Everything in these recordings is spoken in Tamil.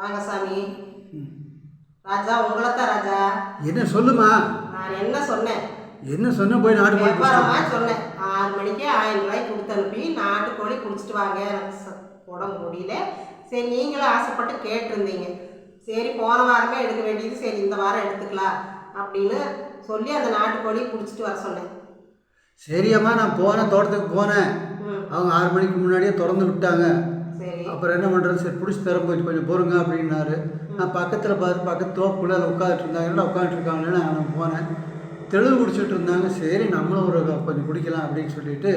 வாங்க சாமி. ராஜா உங்களைத்தான் ராஜா. என்ன சொல்லுமா? நான் என்ன சொன்னேன்? என்ன சொன்ன? போய் நாட்டுக்கோழி வியாபாரமாக சொன்னேன். 6 மணிக்கு 1000 ரூபாய்க்கு கொடுத்து அனுப்பி நாட்டுக்கோழி பிடிச்சிட்டு வாங்க, எனக்கு உடம்பு முடியல. சரி, நீங்களும் ஆசைப்பட்டு கேட்டிருந்தீங்க. சரி, போன வாரமே எடுக்க வேண்டியது, சரி இந்த வாரம் எடுத்துக்கலாம் அப்படின்னு சொல்லி அந்த நாட்டுக்கோழி பிடிச்சிட்டு வர சொன்னேன். சரியம்மா, நான் போனேன், தோட்டத்துக்கு போனேன். அவங்க 6 மணிக்கு முன்னாடியே திறந்து விட்டாங்க. சரி, அப்புறம் என்ன பண்ணுறது, சரி பிடிச்சி தர போய் கொஞ்சம் பொறுங்க அப்படின்னாரு. நான் பக்கத்தில் பார்த்து பக்கத்து தோப்புக்குள்ளே உட்காந்துட்டு இருந்தாங்க, உட்காந்துட்ருக்காங்கன்னு நான் போனேன். தெளிவு குடிச்சிட்டு இருந்தாங்க. சரி, நம்மளும் ஒரு கொஞ்சம் குடிக்கலாம் அப்படின்னு சொல்லிட்டு.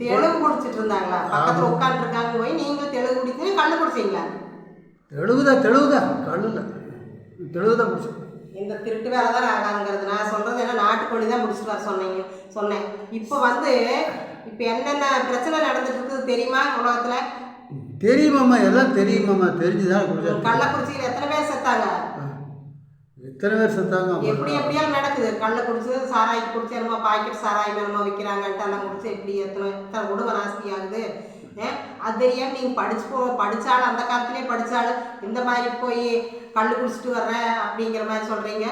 தெளிவு குடிச்சிட்டு இருந்தாங்களா? பக்கத்தில் உட்காந்துருக்காங்க போய் நீங்களும் தெளிவு குடிச்சு கண்ணு குடிச்சிங்களா? தெளிவுதான் கல்லுல தெளிவுதான் குடிச்சு. இந்த திருட்டு வேலை தான் ஆகாதுங்கிறது நான் சொல்கிறது. என்ன, நாட்டுக்கோழி தான் முடிச்சுட்டு வர சொன்னேன். இப்போ என்னென்ன பிரச்சனை நடந்துட்டு இருக்குது தெரியுமா உலகத்தில்? தெரியுமாம்மா, எல்லாம் தெரியுமாம்மா, தெரிஞ்சுதான் குடிச்சா. கள்ளக்குறிச்சியில் எத்தனை பேர் செத்தாங்க? எத்தனை பேர் செத்தாங்க? எப்படியாலும் நடக்குது. கள்ள குடிச்சு சாராய்க்கு குடிச்சு என்னமோ பாக்கெட் சாராயம் என்னமோ விற்கிறாங்கன்ட்டு எல்லாம் குடிச்சு எப்படி எத்தனை குடும்ப நாஸ்தி ஆகுது. அது தெரியாமல் நீங்கள் படித்தாலும் அந்த காலத்திலே படித்தாலும் இந்த மாதிரி போய் கல் குடிச்சிட்டு வர்றேன் அப்படிங்கிற மாதிரி சொல்கிறீங்க.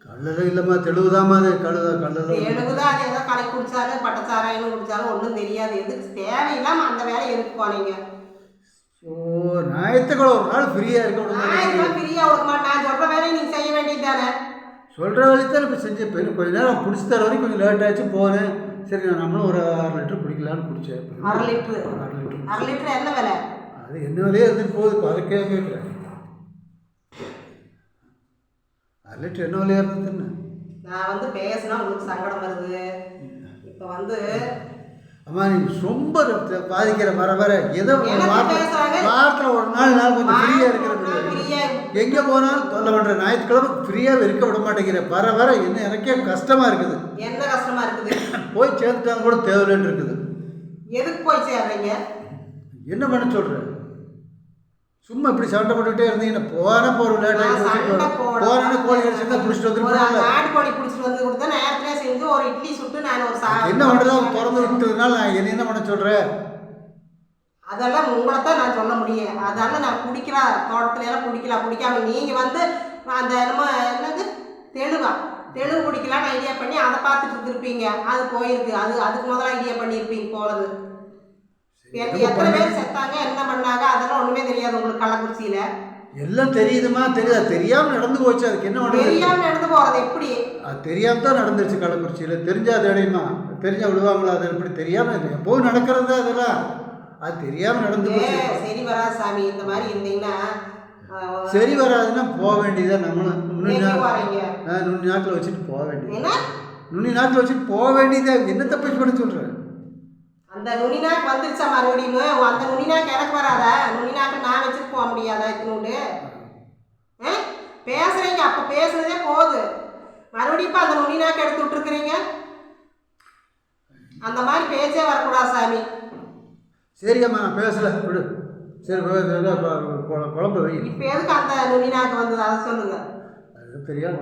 கல்லெல்லாம் இல்லைம்மா, தெளிவுதாம்மா. அது தெளிவுதான். அது ஏதோ கலை குடித்தாலும் பட்டச்சாராயம் குடித்தாலும் ஒன்றும் தெரியாது. எதுக்கு தேவையில்லாமல் அந்த வேலை எதுக்கு போனீங்க? ஓ, ஞாயிற்றுக்கிழமை ஒரு நாள் ஃப்ரீயாக இருக்க. ஞாயிற்றுக்கிழமை ஃப்ரீயாக கொடுக்க மாட்டேன். நான் சொல்கிற வேலையை நீங்கள் செய்ய வேண்டியது தானே? சொல்கிற வேலையை தான் இப்போ செஞ்சேன். இப்போ கொஞ்சம் நேரம் பிடிச்சி தர வரைக்கும் கொஞ்சம் லேட் ஆகிடுச்சு, போனேன். சரி, நம்மளும் ஒரு 6 லிட்டர் குடிக்கலான்னு குடித்தேன். 1/2 லிட்டர் என்ன விலை? அது என்ன விலையே இருந்துட்டு போகுது. இப்போ அதுக்கே கேட்குறேன். 1/2 லிட்டர் என்ன விலையாக இருந்ததுன்னு நான் பேசினா உங்களுக்கு சங்கடம் வருது. இப்போ அம்மா, நீங்கள் ரொம்ப பாதிக்கிற வர ஏதோ வாரத்தில் ஒரு நாள் கொஞ்சம் ஃப்ரீயாக இருக்கிறது. எங்கே போனாலும் தொல்லை பண்ணுற. ஞாயிற்றுக்கிழமை ஃப்ரீயாக இருக்க விட மாட்டேங்கிற. வர என்ன எனக்கே கஷ்டமாக இருக்குது. என்ன கஷ்டமாக இருக்குது? போய் சேர்ந்துட்டாங்க கூட தேவையில்லைன்னு இருக்குது. எதுக்கு போய் சேர்றீங்க? என்ன பண்ண சொல்கிறேன்? சும்மா இப்படி சண்டை போட்டுக்கிட்டே இருந்தீங்கன்னா போகிற லேட்டாக போகிறேன்னு கோழி கடிச்சிருந்தா பிடிச்சிட்டு வந்துருப்பாங்க. நாட்டுக்கோழி பிடிச்சிட்டு வந்து கொடுத்தா நேரத்திலே செஞ்சு ஒரு இட்லி சுட்டு நான் ஒரு என்ன பண்ணுறது? திறந்து விட்டதுனால நான் என்ன பண்ண சொல்கிறேன்? அதெல்லாம் உங்களை தான் நான் சொல்ல முடியும். அதெல்லாம் நான் குடிக்கிற தோட்டத்துல எல்லாம் குடிக்காம நீங்கள் அந்த என்னது தெளிவு குடிக்கலான்னு ஐடியா பண்ணி அதை பார்த்துட்டு இருந்திருப்பீங்க. அது போயிருக்கு. அதுக்கு முதல்ல ஐடியா பண்ணியிருப்பீங்க போகிறது. எத்தனை பேர் செத்தாங்க, என்ன பண்ணாங்க, அதெல்லாம் ஒன்றுமே தெரியாது உங்களுக்கு. கள்ளக்குறிச்சியில் எல்லாம் தெரியுதுமா? தெரியாமல் நடந்து போச்சு. அதுக்கு என்ன பண்ணுறது? தெரியாமல் நடந்து போகிறது எப்படி? அது தெரியாமல் தான் நடந்துருச்சு கள்ளக்குறிச்சியில். தெரிஞ்சால் அது இடையுமா? தெரிஞ்சால் விடுவாங்களா? அது எப்படி தெரியாமல் இல்லை. எப்போது நடக்கிறது அதெல்லாம். அது தெரியாமல் நடந்து போச்சு. சரி வராது சாமி. இந்த மாதிரி இருந்தீங்கன்னா சரி வராதுன்னா போக வேண்டியதான். நம்மளும் நுண்ணி நாக்கில் வச்சுட்டு போக வேண்டியது. நுண்ணி நாக்கில் வச்சுட்டு போக வேண்டியதான். என்ன தப்பு பண்ண சொல்கிறேன்? அந்த நுனிநாக்கு வந்துருச்சா மறுபடியும்? அந்த நுனிநாக்கு எனக்கு வராதா? நுனிநாக்கு நான் வச்சுட்டு போக முடியாதா? இத்தினோண்டு பேசுகிறீங்க. அப்போ பேசுனதே போகுது. மறுபடியும் இப்போ அந்த நுனிநாக்கு எடுத்து விட்டுருக்குறீங்க. அந்த மாதிரி பேச்சே வரக்கூடாது சாமி. சரியாம்மா, நான் பேசலை, விடு. சரி, குழம்பு வை. இப்போ எதுக்கு அந்த நுனிநாக்கு வந்தது அதை சொல்லுங்க. அது தெரியாது.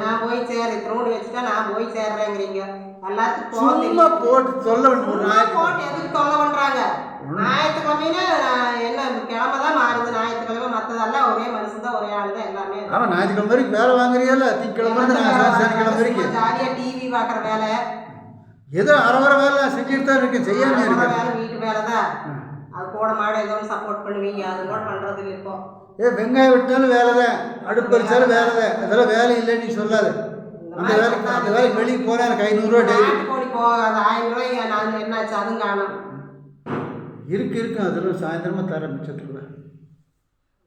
நான் போய் சேர் இத்தினோண்டு வச்சுட்டா நான் போய் சேர்றேங்கிறீங்க. எல்லாத்துக்கும் சும்மா போட்டு சொல்ல வேண்டிய போட்டு எதுக்கு தொல்லை பண்ணுறாங்க? ஞாயிற்றுக்கிழமையில என்ன கிழமை தான் மாறுது. ஞாயிற்றுக்கிழமை மற்றதெல்லாம் ஒரே மனுஷன் தான், ஒரே ஆள் தான் எல்லாமே. ஆமாம், ஞாயிற்றுக்கிழமை வரைக்கும் வேலை வாங்குறீங்கல்ல. திங்கக்கிழமை சனிக்கிழமை வரைக்கும் ஜாலியாக டிவி பார்க்குற வேலை, ஏதோ அரை வேலை செஞ்சுட்டு தான் இருக்கேன். செய்யாமல் இருக்கேன். வேலை வீட்டு வேலை தான். அது கூட மாட ஏதோ சப்போர்ட் பண்ணுவீங்க. அது கூட பண்ணுறது இல்லை. இப்போ வெங்காயம் வெட்டினாலும் வேலை தான், அடுப்பு பறிச்சாலும் வேலை தான். அதெல்லாம் வேலை இல்லைன்னு நீ சொல்லாது. அந்த வேலைக்கு வெளியே போனால் எனக்கு 500 ரூபா டெய்லி. நாட்டுக்கோழி போகாது. 1000 ரூபாய் நான் என்னாச்சு? அதுவும் காணும். இருக்கும் அதெல்லாம் சாயந்தரமாக தர மிச்சத்துருவேன்.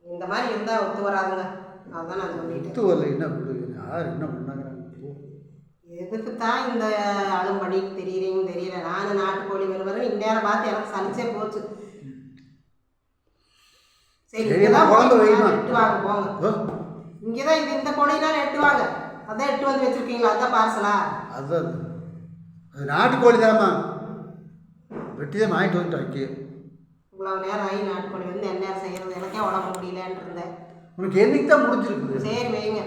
இந்த மாதிரி இருந்தால் ஒத்து வராதுங்க. அதுதான் நான் சொல்லிட்டேன். ஒத்து வரல. என்ன பண்ணுறது? யார் என்ன பண்ணாங்க? எதுக்கு தான் இந்த ஆளும் பண்ணிட்டு தெரியுறீங்கன்னு தெரியல. நானும் நாட்டுக்கோழி வருவேன் இந்நேரம் பார்த்து எனக்கு சலிச்சே போச்சு. சரி, குழம்பு வைமா, எட்டு வாங்க போங்க. இங்கே தான் இந்த கோழினாலும் எட்டு வாங்க. அதான் எட்டு வந்து வச்சுருக்கீங்களா? அதுதான் பார்சலா? அதுதான் அது நாட்டுக்கோழி தாம்மா. வெட்டி தான் வாங்கிட்டு வந்துட்டாக்கி. இவ்வளோ நேரம் ஆகி நாட்டுக்கோழி என்ன நேரம் செய்கிறது? எனக்கே உடம்பு முடியலன்னு இருந்தேன். உனக்கு என்னைக்கு தான் முடிஞ்சிருக்குது? சரி வைங்க.